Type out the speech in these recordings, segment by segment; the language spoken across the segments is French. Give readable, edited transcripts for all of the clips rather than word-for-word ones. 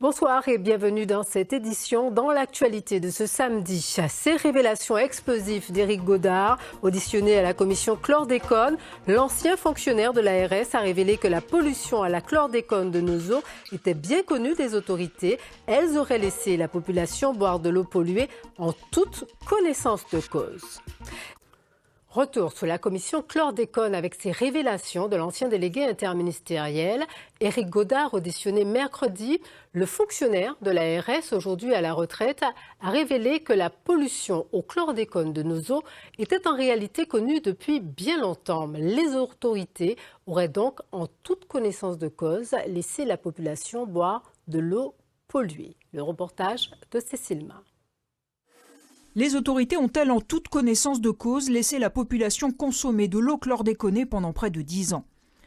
Bonsoir et bienvenue dans cette édition. Dans l'actualité de ce samedi, ces révélations explosives d'Éric Godard, auditionné à la commission chlordécone, l'ancien fonctionnaire de l'ARS a révélé que la pollution à la chlordécone de nos eaux était bien connue des autorités. Elles auraient laissé la population boire de l'eau polluée en toute connaissance de cause. Retour sur la commission chlordécone avec ces révélations de l'ancien délégué interministériel. Éric Godard, auditionné mercredi, le fonctionnaire de l'ARS, aujourd'hui à la retraite, a révélé que la pollution au chlordécone de nos eaux était en réalité connue depuis bien longtemps. Les autorités auraient donc, en toute connaissance de cause, laissé la population boire de l'eau polluée. Le reportage de Cécile Ma. Les autorités ont-elles en toute connaissance de cause laissé la population consommer de l'eau chlordéconée pendant près de 10 ans?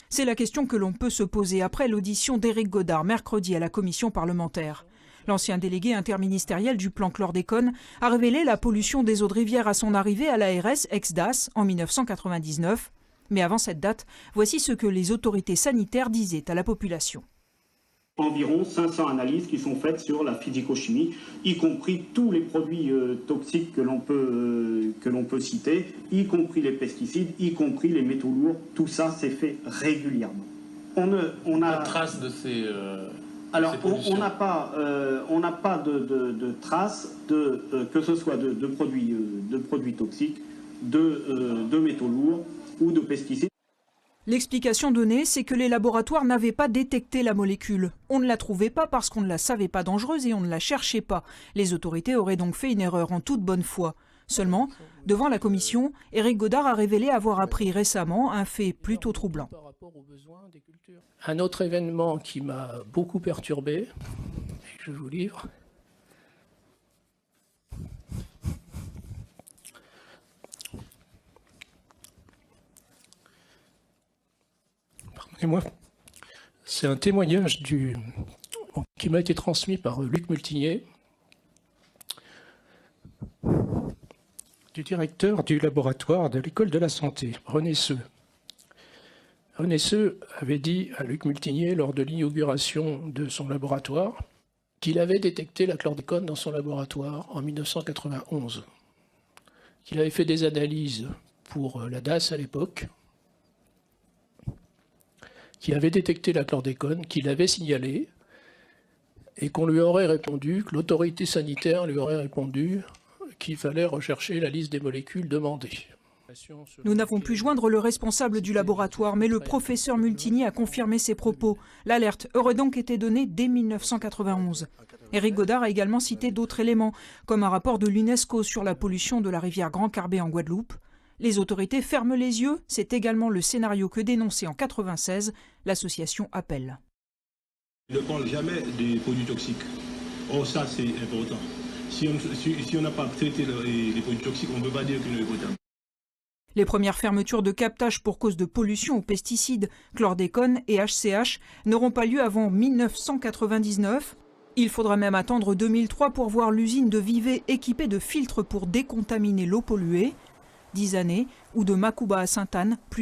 C'est la question que l'on peut se poser après l'audition d'Éric Godard mercredi à la commission parlementaire. L'ancien délégué interministériel du plan chlordécone a révélé la pollution des eaux de rivière à son arrivée à l'ARS ex-DAS en 1999. Mais avant cette date, voici ce que les autorités sanitaires disaient à la population. Environ 500 analyses qui sont faites sur la physico-chimie, y compris tous les produits toxiques que l'on peut citer, y compris les pesticides, y compris les métaux lourds. Tout ça, c'est fait régulièrement. On a trace de ces alors, on n'a pas de traces que ce soit de produits toxiques, de métaux lourds ou de pesticides. L'explication donnée, c'est que les laboratoires n'avaient pas détecté la molécule. On ne la trouvait pas parce qu'on ne la savait pas dangereuse et on ne la cherchait pas. Les autorités auraient donc fait une erreur en toute bonne foi. Seulement, devant la commission, Éric Godard a révélé avoir appris récemment un fait plutôt troublant. Un autre événement qui m'a beaucoup perturbé, et que je vous livre, pardonnez-moi, c'est un témoignage qui m'a été transmis par Luc Multinier, du directeur du laboratoire de l'école de la santé, René Seux. René Seux avait dit à Luc Multinier, lors de l'inauguration de son laboratoire, qu'il avait détecté la chlordécone dans son laboratoire en 1991, qu'il avait fait des analyses pour la DAS à l'époque, qu'il avait détecté la chlordécone, qu'il avait signalé, et qu'on lui aurait répondu, que l'autorité sanitaire lui aurait répondu qu'il fallait rechercher la liste des molécules demandées. Nous n'avons pu joindre le responsable du laboratoire, mais le professeur Multinier a confirmé ses propos. L'alerte aurait donc été donnée dès 1991. Éric Godard a également cité d'autres éléments, comme un rapport de l'UNESCO sur la pollution de la rivière Grand Carbet en Guadeloupe. Les autorités ferment les yeux, c'est également le scénario que dénonçait en 1996 l'association Appel. Ne parle jamais des produits toxiques. Or ça c'est important. Si on n'a pas traité les produits toxiques, on ne peut pas dire qu'il est potable. Les premières fermetures de captage pour cause de pollution aux pesticides, chlordécone et HCH n'auront pas lieu avant 1999. Il faudra même attendre 2003 pour voir l'usine de Vivey équipée de filtres pour décontaminer l'eau polluée. 10 années, ou de Macouba à Sainte-Anne, plus